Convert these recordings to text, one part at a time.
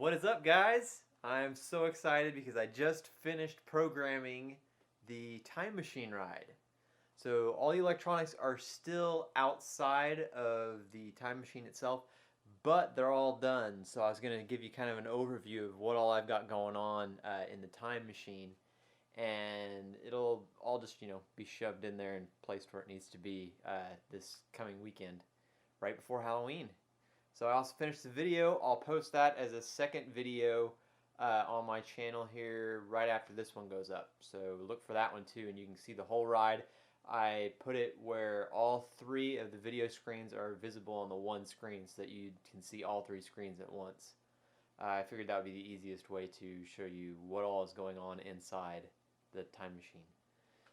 What is up, guys? I'm so excited because I just finished programming the time machine ride. So all the electronics are still outside of the time machine itself, but they're all done. So I was going to give you kind of an overview of what all I've got going on in the time machine, and it'll all just be shoved in there and placed where it needs to be this coming weekend, right before Halloween. So I also finished the video. I'll post that as a second video on my channel here right after this one goes up. So look for that one too, and you can see the whole ride. I put it where all three of the video screens are visible on the one screen so that you can see all three screens at once. I figured that would be the easiest way to show you what all is going on inside the time machine.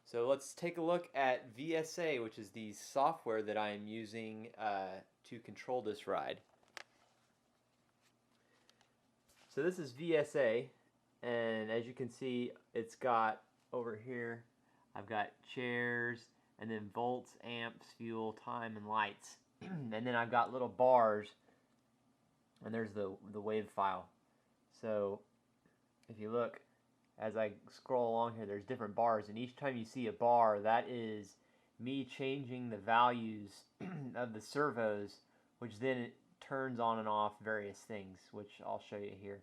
So let's take a look at VSA, which is the software that I am using to control this ride. So this is VSA, and as you can see, it's got over here, I've got chairs, and then volts, amps, fuel, time, and lights. And then I've got little bars, and there's the wave file. So if you look, as I scroll along here, there's different bars, and each time you see a bar, that is me changing the values of the servos, which then it turns on and off various things, which I'll show you here.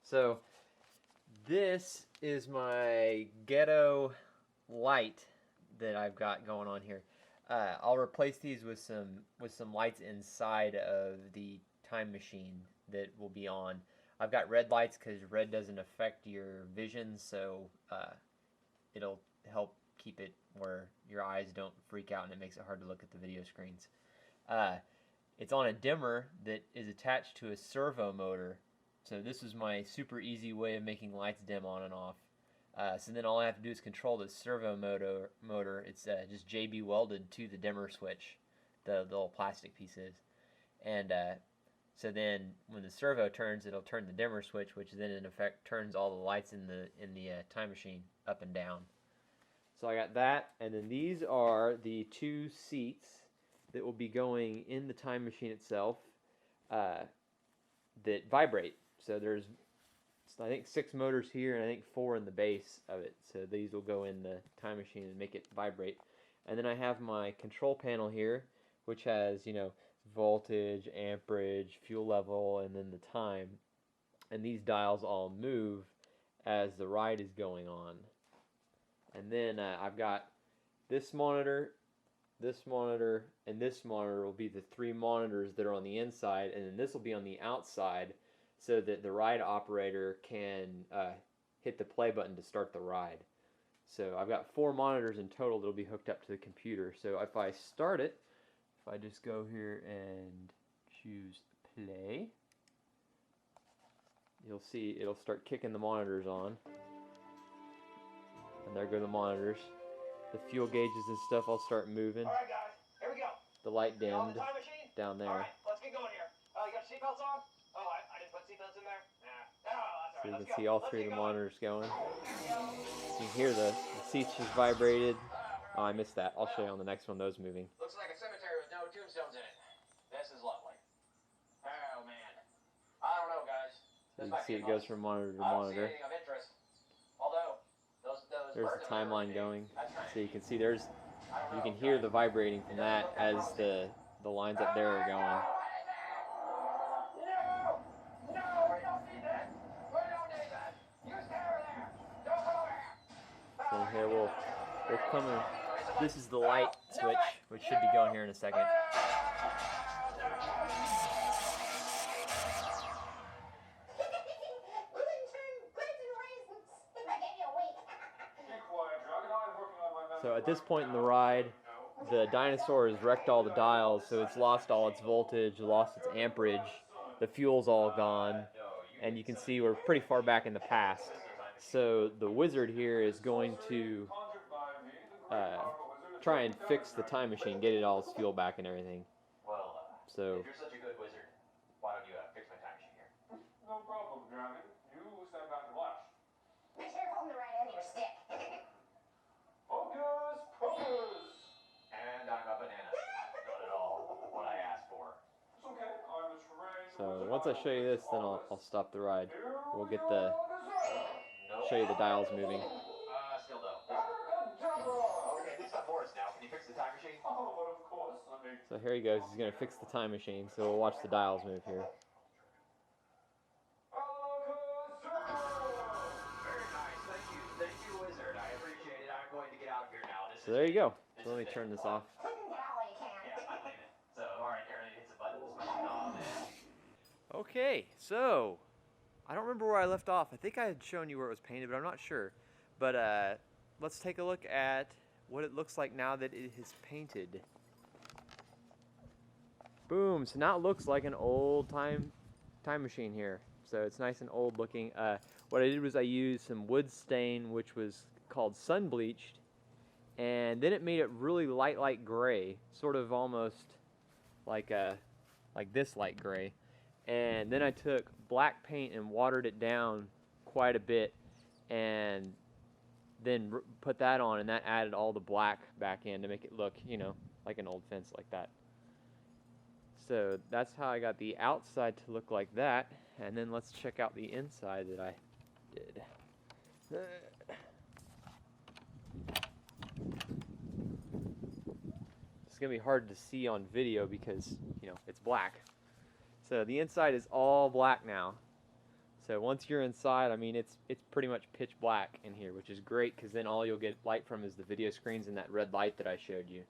So this is my ghetto light that I've got going on here. I'll replace these with some lights inside of the time machine that will be on. I've got red lights because red doesn't affect your vision, so it'll help keep it where your eyes don't freak out and it makes it hard to look at the video screens. It's on a dimmer that is attached to a servo motor. So this is my super easy way of making lights dim on and off. So then all I have to do is control the servo motor. It's just JB welded to the dimmer switch, the little plastic piece is. And so then when the servo turns, it'll turn the dimmer switch, which then in effect turns all the lights in the time machine up and down. So I got that, and then these are the two seats that will be going in the time machine itself that vibrate. So there's, I think, 6 motors here, and I think 4 in the base of it. So these will go in the time machine and make it vibrate. And then I have my control panel here, which has, voltage, amperage, fuel level, and then the time. And these dials all move as the ride is going on. And then I've got this monitor, and this monitor will be the 3 monitors that are on the inside, and then this will be on the outside so that the ride operator can hit the play button to start the ride. So I've got 4 monitors in total that will be hooked up to the computer. So if I start it, if I just go here and choose play, you'll see it'll start kicking the monitors on. And there go the monitors. The fuel gauges and stuff all start moving. Alright guys, here we go. The light dimmed The time machine? down there. Alright, let's get going here. Oh, you got your seatbelts on? Oh, I didn't put seatbelts in there? Nah. Oh, that's So alright, you can see all 3 of the monitors going. going. So you can hear the seats just vibrated. Oh, I missed that. I'll show you on the next one, those moving. Looks like a cemetery with no tombstones in it. This is lovely. Oh, man. I don't know, guys. So you can see it goes from monitor to monitor. I don't see anything of interest. Although, there's the timeline going. So you can see you can hear the vibrating from that as the lines up there are going. No, we don't need that. We don't need that. You stay over there. Don't come over here. So here we'll come in. This is the light switch, which should be going here in a second. So at this point in the ride, the dinosaur has wrecked all the dials, so it's lost all its voltage, lost its amperage, the fuel's all gone, and you can see we're pretty far back in the past. So the wizard here is going to try and fix the time machine, get it all its fuel back and everything. Well, so if you're such a good wizard, why don't you fix my time machine here? No problem, Dragon. You stand back and watch. Be careful on the right end of your stick. Focus, focus. And I'm a banana. Not at all what I asked for. It's okay. I'm a trained So once I show you this, then I'll stop the ride. We'll get the show you the dials moving. Still no. Okay, this got Morris now. Can you fix the time machine? Oh, but of course. Let me. So here he goes. He's gonna fix the time machine. So we'll watch the dials move here. Very nice. Thank you, Wizard. I appreciate it. I'm going to get out of here now. So there you go. So let me turn this off. You can get out while you can. Yeah, I believe it. So, alright, Aaron hits a button. This machine. Oh, man. Okay, so I don't remember where I left off. I think I had shown you where it was painted, but I'm not sure. But let's take a look at what it looks like now that it is painted. Boom! So now it looks like an old time machine here. So it's nice and old looking. What I did was I used some wood stain, which was called sun bleached, and then it made it really light gray, sort of almost like this light gray. And then I took black paint and watered it down quite a bit, and then put that on, and that added all the black back in to make it look, you know, like an old fence like that. So that's how I got the outside to look like that. And then let's check out the inside that I did. It's gonna be hard to see on video because, you know, it's black. So the inside is all black now. So once you're inside, I mean, it's pretty much pitch black in here, which is great because then all you'll get light from is the video screens and that red light that I showed you.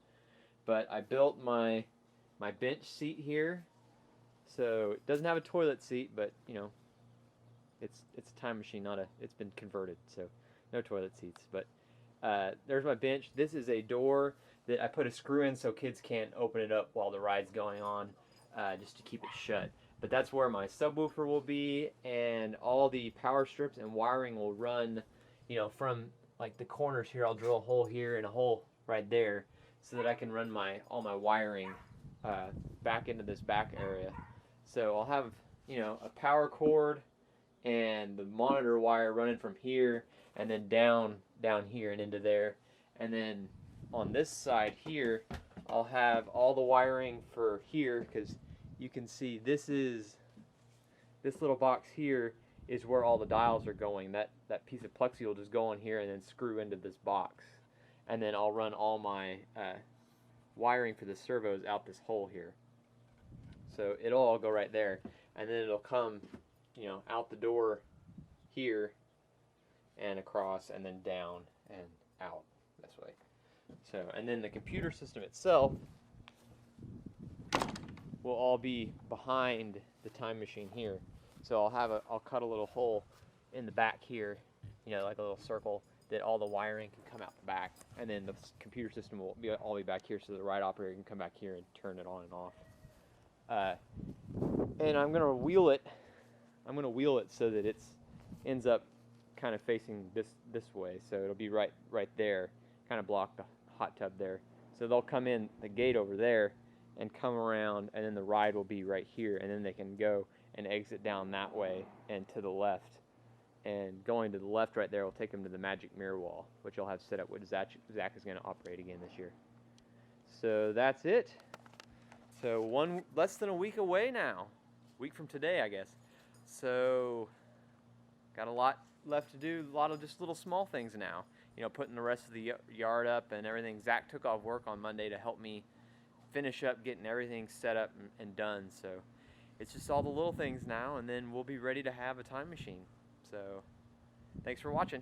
But I built my bench seat here, so it doesn't have a toilet seat, but you know, it's a time machine, it's been converted, so no toilet seats. But there's my bench. This is a door that I put a screw in so kids can't open it up while the ride's going on. Just to keep it shut. But that's where my subwoofer will be, and all the power strips and wiring will run, you know, from like the corners here. I'll drill a hole here and a hole right there so that I can run all my wiring back into this back area. So I'll have, you know, a power cord and the monitor wire running from here and then down here and into there. And then on this side here, I'll have all the wiring for here, because you can see this little box here is where all the dials are going. That piece of plexi will just go on here and then screw into this box. And then I'll run all my wiring for the servos out this hole here. So it'll all go right there. And then it'll come, you know, out the door here and across and then down and out this way. So, and then the computer system itself will all be behind the time machine here. So I'll cut a little hole in the back here, you know, like a little circle that all the wiring can come out the back, and then the computer system will all be back here, so the ride operator can come back here and turn it on and off. And I'm gonna wheel it. I'm gonna wheel it so that it ends up kind of facing this way, so it'll be right there, kind of block the hot tub there. So they'll come in the gate over there and come around, and then the ride will be right here, and then they can go and exit down that way and to the left. And going to the left right there will take them to the magic mirror wall, which I'll have set up, which Zach is going to operate again this year. So that's it. So less than a week away now. Week from today, I guess. So got a lot left to do, a lot of just little small things now. You know, putting the rest of the yard up and everything. Zach took off work on Monday to help me finish up getting everything set up and done. So it's just all the little things now, and then we'll be ready to have a time machine. So thanks for watching.